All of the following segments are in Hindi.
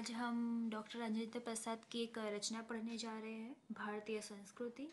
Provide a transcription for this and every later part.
आज हम डॉक्टर राजेंद्र प्रसाद की एक रचना पढ़ने जा रहे हैं, भारतीय संस्कृति।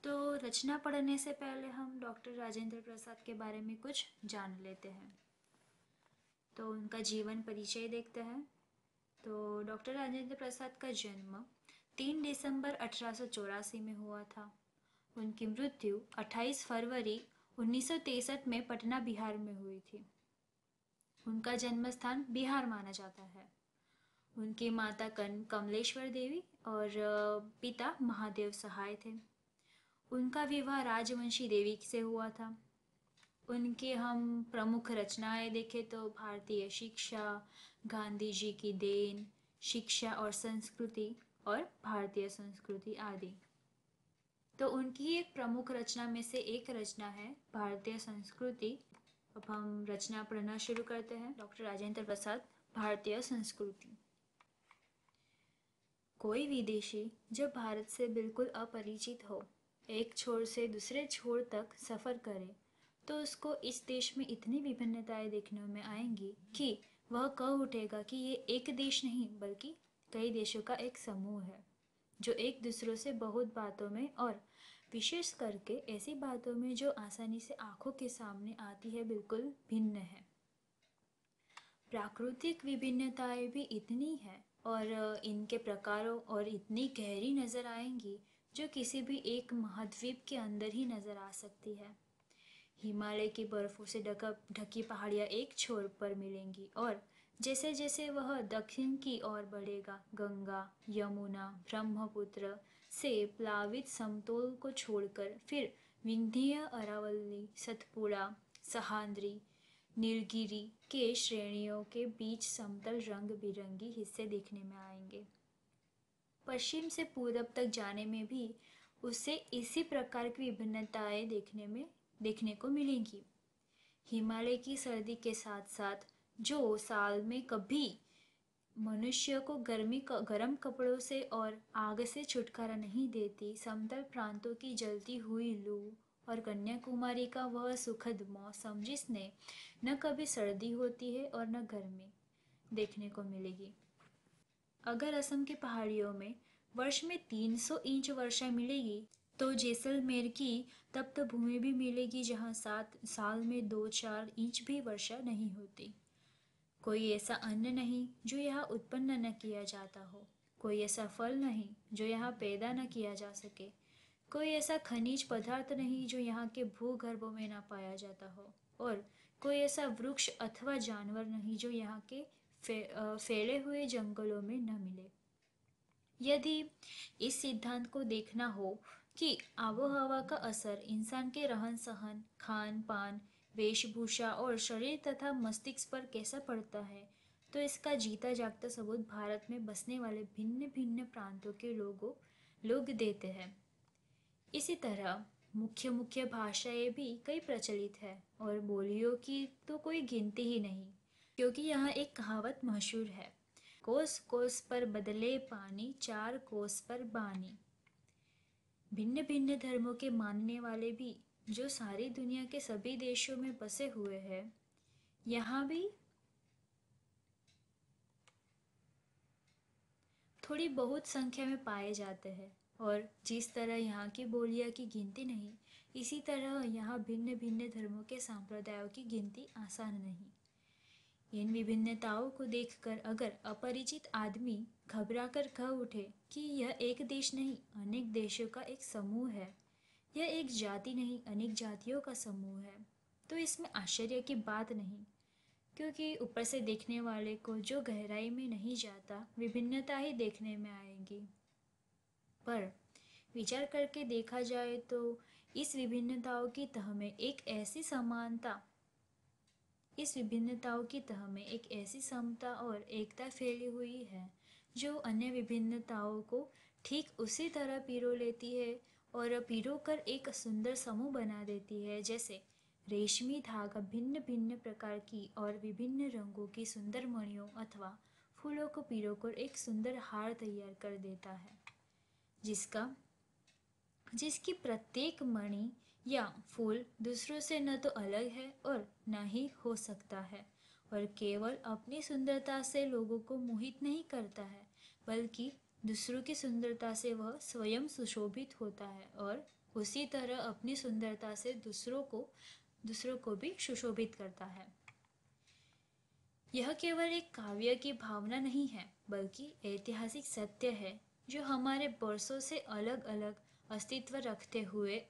तो रचना पढ़ने से पहले हम डॉक्टर राजेंद्र प्रसाद के बारे में कुछ जान लेते हैं। तो उनका जीवन परिचय देखते हैं। तो डॉक्टर राजेंद्र प्रसाद का जन्म 3 दिसंबर 1884 में हुआ था। उनकी मृत्यु 28 फरवरी 1963 में पटना, बिहार में हुई थी। उनका जन्म स्थान बिहार माना जाता है। उनकी माता कमलेश्वर देवी और पिता महादेव सहाय थे। उनका विवाह राजवंशी देवी से हुआ था। उनकी हम प्रमुख रचनाएं देखें तो भारतीय शिक्षा, गांधी जी की देन, शिक्षा और संस्कृति और भारतीय संस्कृति आदि। तो उनकी एक प्रमुख रचना में से एक रचना है भारतीय संस्कृति। अब हम रचना पढ़ना शुरू करते हैं। डॉक्टर राजेंद्र प्रसाद, भारतीय संस्कृति। कोई विदेशी जब भारत से बिल्कुल अपरिचित हो, एक छोर से दूसरे छोर तक सफ़र करे, तो उसको इस देश में इतनी विभिन्नताएं देखने में आएंगी कि वह कह उठेगा कि ये एक देश नहीं बल्कि कई देशों का एक समूह है, जो एक दूसरों से बहुत बातों में और विशेष करके ऐसी बातों में जो आसानी से आंखों के सामने आती है बिल्कुल भिन्न है। प्राकृतिक विभिन्नताएं भी इतनी है और इनके प्रकारों और इतनी गहरी नज़र आएंगी जो किसी भी एक महाद्वीप के अंदर ही नज़र आ सकती है। हिमालय की बर्फों से ढकी पहाड़ियाँ एक छोर पर मिलेंगी और जैसे जैसे वह दक्षिण की ओर बढ़ेगा, गंगा, यमुना, ब्रह्मपुत्र से प्लावित समतल को छोड़कर फिर विंध्य, अरावली, सतपुड़ा, सह्याद्री, नीलगिरी के श्रेणियों के बीच समतल रंग बिरंगी हिस्से देखने में आएंगे। पश्चिम से पूरब तक जाने में भी उससे इसी प्रकार की विभिन्नताएं देखने को मिलेंगी। हिमालय की सर्दी के साथ साथ जो साल में कभी मनुष्य को गर्म कपड़ों से और आग से छुटकारा नहीं देती, समतल प्रांतों की जलती हुई लू और कन्याकुमारी का वह सुखद मौसम जिसने न कभी सर्दी होती है और न गर्मी देखने को मिलेगी। अगर असम की पहाड़ियों में वर्ष में 300 इंच वर्षा मिलेगी, तो जैसलमेर की तप्त भूमि भी मिलेगी जहाँ 7 साल में 2-4 इंच भी वर्षा नहीं होती। कोई ऐसा अन्न नहीं जो यहाँ उत्पन्न न किया जाता हो, कोई ऐसा फल नहीं जो यहाँ पैदा न किया जा सके, कोई ऐसा खनिज पदार्थ नहीं जो यहाँ के भूगर्भों में न पाया जाता हो, और कोई ऐसा वृक्ष अथवा जानवर नहीं जो यहाँ के फैले हुए जंगलों में न मिले। यदि इस सिद्धांत को देखना हो कि आबोहवा का असर इंसान के रहन सहन, खान पान, वेशभूषा और शरीर तथा मस्तिष्क पर कैसा पड़ता है, तो इसका जीता जागता सबूत भारत में बसने वाले भिन्न भिन्न प्रांतों के लोग देते हैं। इसी तरह मुख्य मुख्य भाषाएं भी कई प्रचलित है और बोलियों की तो कोई गिनती ही नहीं, क्योंकि यहाँ एक कहावत मशहूर है, कोस कोस पर बदले पानी, 4 कोस पर बानी। भिन्न भिन्न धर्मों के मानने वाले भी जो सारी दुनिया के सभी देशों में बसे हुए हैं, यहाँ भी थोड़ी बहुत संख्या में पाए जाते हैं। और जिस तरह यहाँ की बोलियाँ की गिनती नहीं, इसी तरह यहाँ भिन्न भिन्न धर्मों के संप्रदायों की गिनती आसान नहीं। इन विभिन्नताओं को देखकर अगर अपरिचित आदमी घबरा कर कह उठे कि यह एक देश नहीं अनेक देशों का एक समूह है, यह एक जाति नहीं अनेक जातियों का समूह है, तो इसमें आश्चर्य की बात नहीं, क्योंकि ऊपर से देखने वाले को जो गहराई में नहीं जाता, विभिन्नता ही देखने में आएगी। पर विचार करके देखा जाए तो इस विभिन्नताओं की तह में एक ऐसी समता और एकता फैली हुई है जो अन्य विभिन्नताओं को ठीक उसी तरह पिरो लेती है और पिरो कर एक सुंदर समूह बना देती है, जैसे रेशमी धागा भिन्न भिन्न प्रकार की और विभिन्न रंगों की सुंदर मणियों अथवा फूलों को पिरो कर एक सुंदर हार तैयार कर देता है, जिसकी प्रत्येक मणि या फूल दूसरों से न तो अलग है और न ही हो सकता है, और केवल अपनी सुंदरता से लोगों को मोहित नहीं करता है, बल्कि दूसरों की सुंदरता से वह स्वयं सुशोभित होता है और उसी तरह अपनी सुंदरता से दूसरों को भी सुशोभित करता है। यह केवल एक काव्य की भावना नहीं है, बल्कि ऐतिहासिक सत्य है जो हमारे वर्षों से अलग अलग अस्तित्व रखते हुए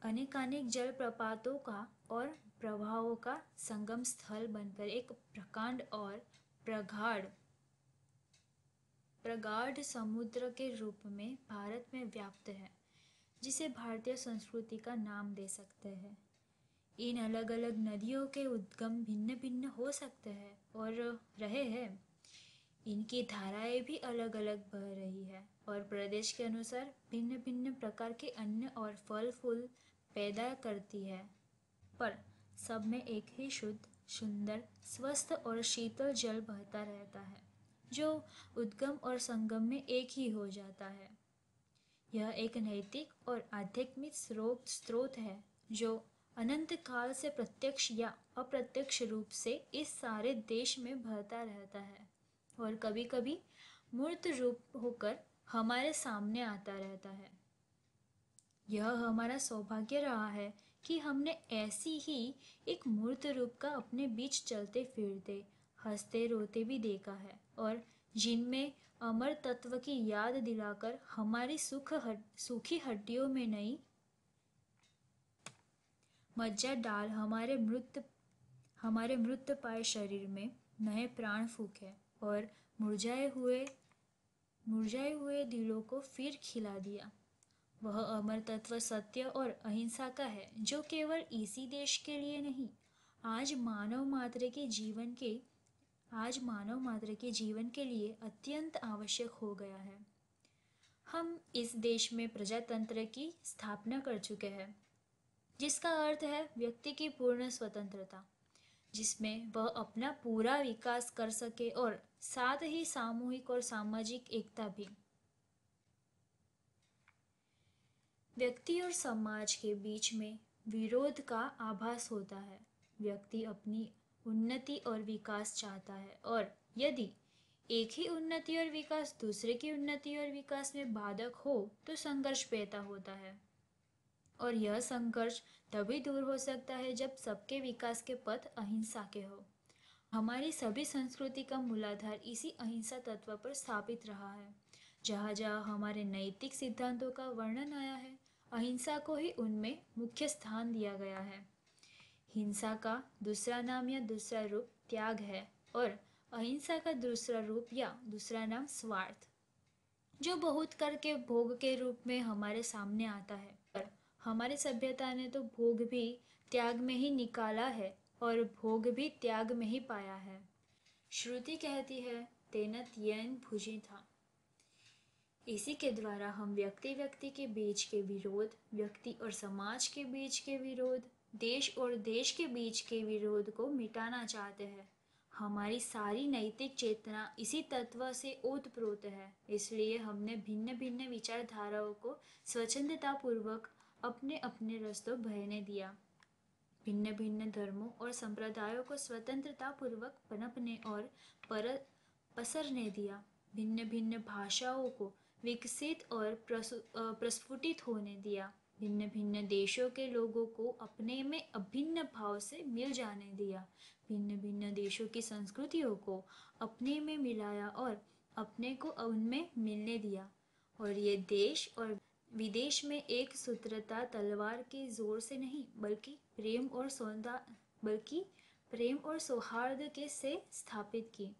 अनेकानेक जलप्रपातों का और प्रवाहों का संगम स्थल बनकर एक प्रकांड और प्रगाढ़ समुद्र के रूप में भारत में व्याप्त है, जिसे भारतीय संस्कृति का नाम दे सकते हैं। इन अलग अलग नदियों के उद्गम भिन्न भिन्न हो सकते हैं और रहे हैं। इनकी धाराएं भी अलग अलग बह रही है और प्रदेश के अनुसार भिन्न भिन्न प्रकार के अन्न और फल फूल पैदा करती है, पर सब में एक ही शुद्ध, सुंदर, स्वस्थ और शीतल जल बहता रहता है, जो उद्गम और संगम में एक ही हो जाता है। यह एक नैतिक और आध्यात्मिक स्रोत है जो अनंत काल से प्रत्यक्ष या अप्रत्यक्ष रूप से इस सारे देश में बहता रहता है और कभी कभी मूर्त रूप होकर हमारे सामने आता रहता है। यह हमारा सौभाग्य रहा है कि हमने ऐसी ही एक मूर्त रूप का अपने बीच चलते फिरते, हंसते रोते भी देखा है और जिनमें अमर तत्व की याद दिलाकर हमारी सूखी हड्डियों में नई मज्जा डाल हमारे मृत पाए शरीर में नए प्राण फूके और मुरझाए हुए दिलों को फिर खिला दिया। वह अमर तत्व सत्य और अहिंसा का है, जो केवल इसी देश के लिए नहीं, आज मानव मात्र के जीवन के लिए अत्यंत आवश्यक हो गया है। हम इस देश में प्रजातंत्र की स्थापना कर चुके हैं, जिसका अर्थ है व्यक्ति की पूर्ण स्वतंत्रता, जिसमें वह अपना पूरा विकास कर सके और साथ ही सामूहिक और सामाजिक एकता भी। व्यक्ति और समाज के बीच में विरोध का आभास होता है। व्यक्ति अपनी उन्नति और विकास चाहता है और यदि एक ही उन्नति और विकास दूसरे की उन्नति और विकास में बाधक हो तो संघर्ष पैदा होता है और यह संघर्ष तभी दूर हो सकता है जब सबके विकास के पथ अहिंसा के हो। हमारी सभी संस्कृति का मूलाधार इसी अहिंसा तत्व पर स्थापित रहा है। जहाँ जहाँ हमारे नैतिक सिद्धांतों का वर्णन आया है, अहिंसा को ही उनमें मुख्य स्थान दिया गया है। हिंसा का दूसरा नाम या दूसरा रूप त्याग है और अहिंसा का दूसरा रूप या दूसरा नाम स्वार्थ, जो बहुत करके भोग के रूप में हमारे सामने आता है। पर हमारी सभ्यता ने तो भोग भी त्याग में ही निकाला है और भोग भी त्याग में ही पाया है। श्रुति कहती है तेन त्येन भुजि था। इसी के द्वारा हम व्यक्ति के बीच के विरोध, व्यक्ति और समाज के बीच के विरोध, देश और देश के बीच के विरोध को मिटाना चाहते हैं। हमारी सारी नैतिक चेतना इसी तत्व से ओतप्रोत है। इसलिए हमने भिन्न भिन्न विचारधाराओं को स्वच्छंदतापूर्वक अपने अपने रास्तों बहने दिया। भिन्न भिन्न धर्मों और संप्रदायों को स्वतंत्रतापूर्वक पनपने और पसरने दिया। भिन्न भिन्न भाषाओं को विकसित और प्रस्फुटित होने दिया। भिन्न भिन्न देशों के लोगों को अपने में अभिन्न भाव से मिल जाने दिया। भिन्न भिन्न देशों की संस्कृतियों को अपने में मिलाया और अपने को उनमें मिलने दिया। और ये देश और विदेश में एक सूत्रता तलवार के जोर से नहीं, बल्कि प्रेम और सौहार्द के से स्थापित की।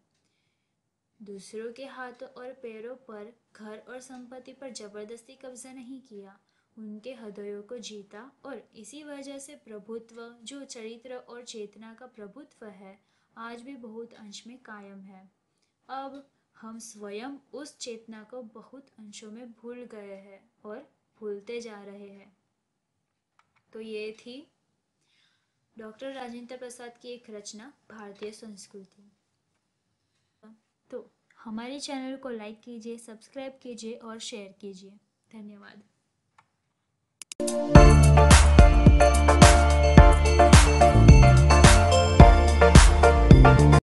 दूसरों के हाथों और पैरों पर, घर और संपत्ति पर जबरदस्ती कब्जा नहीं किया, उनके हृदयों को जीता और इसी वजह से प्रभुत्व, जो चरित्र और चेतना का प्रभुत्व है, आज भी बहुत अंश में कायम है। अब हम स्वयं उस चेतना को बहुत अंशों में भूल गए हैं और भूलते जा रहे हैं। तो ये थी डॉक्टर राजेंद्र प्रसाद की एक रचना भारतीय संस्कृति। तो हमारे चैनल को लाइक कीजिए, सब्सक्राइब कीजिए और शेयर कीजिए। धन्यवाद।